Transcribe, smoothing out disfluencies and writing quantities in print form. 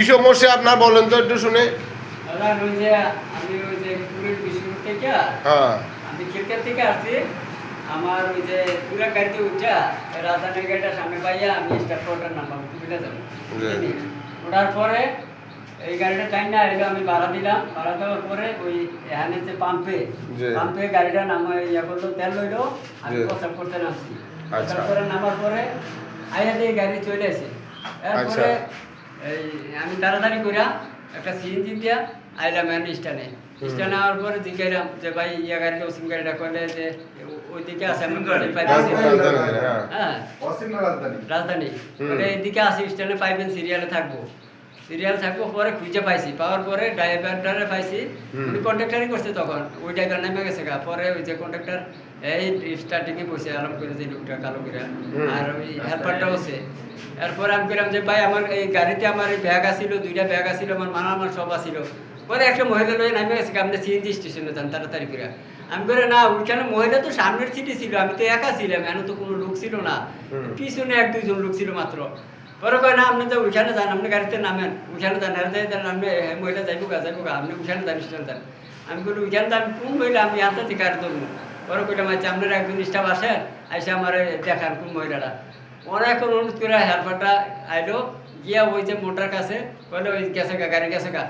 কি সমস্যা আপনার বলেন তো একটু শুনে। আমি ওই যে পুরীর বিষ্ণুপুর থেকে হ্যাঁ আমি খিলকার থেকে আসছি। আমার ওই যে পুরা গাড়িতে উঠা রাজধানীর গাড়িটা সামনে পাইয়া আমি স্টার্ট করার নাম্বার সুবিধা যাবো ওঠার পরে এই গাড়িটা টাইম না এলো আমি ভাড়া দিলাম। ভাড়া দেওয়ার পরে ওই এখানে যে পাম্পে গাড়িটা নামা ইয়া করলো, তেল লইলো, আমি প্রস্তাব করতে নামছি। তারপরে নামার পরে আইয়া দিয়ে গাড়ি চলে আসে। এরপরে এই আমি তাড়াতাড়ি কইরা একটা সিএনজি দিয়া আইলাম স্ট্যান্ডে। স্ট্যান্ডে আওয়ার পরে জিজ্ঞাইলাম যে ভাই ইয়া গাড়িটা ওসিম গাড়িটা করলে যে ওইদিকে আছে আমি হ্যাঁ রাজধানী বলে এইদিকে আসি স্ট্যান্ডে পাইবেন সিরিয়ালে থাকবো পরে খুঁজে পাইছি। পাওয়ার পরে ড্রাইভারটারে পাইছি, উনি কন্ট্রাক্টারই করছে তখন, ওই ড্রাইভার নামে গেছে গা। পরে ওই যে কন্ট্রাক্টার এই স্টার্টিংয়ে বসে আরাম করে যে লোকটা কালো করে আর ওই হেল্পারটাও আছে। এরপরে আমি বললাম যে ভাই আমার এই গাড়িতে আমার এই ব্যাগ আসিল, 2টা ব্যাগ আসিল, আমার আমার সব আসিল। পরে একটা মহিলা লয়ে নামে গেছে, আপনি সিএনজি স্টেশনে যান তাড়াতাড়ি করে। আমি করে না, ওইখানে মহিলা তো সামনের সিটে ছিল, আমি তো একা ছিলাম, এখানে তো কোনো লোক ছিল না, পিছনে 1-2 জন লোক ছিল মাত্র। পরে কয় না আপনি তো ওইখানে যান, আপনি গাড়িতে নামেন, ওইখানে যান, আপনি মহিলা যাইবো গা আপনি ওইখানে যান, স্টেশন যান। আমি বলি ওইখানে যান, কোন মহিলা আমি আনতে থেকে গাড়ি ধরবো। পরে কইলাম আচ্ছা আপনার একজন স্টাফ আসেন, আইসে আমার দেখান কোন মহিলাটা। অনেক অনুরোধ করে হেল্পারটা আইলো, গিয়া ওই যে মোটার কাছে বলে ওই গেছে গা, গাড়ি গেছে গা।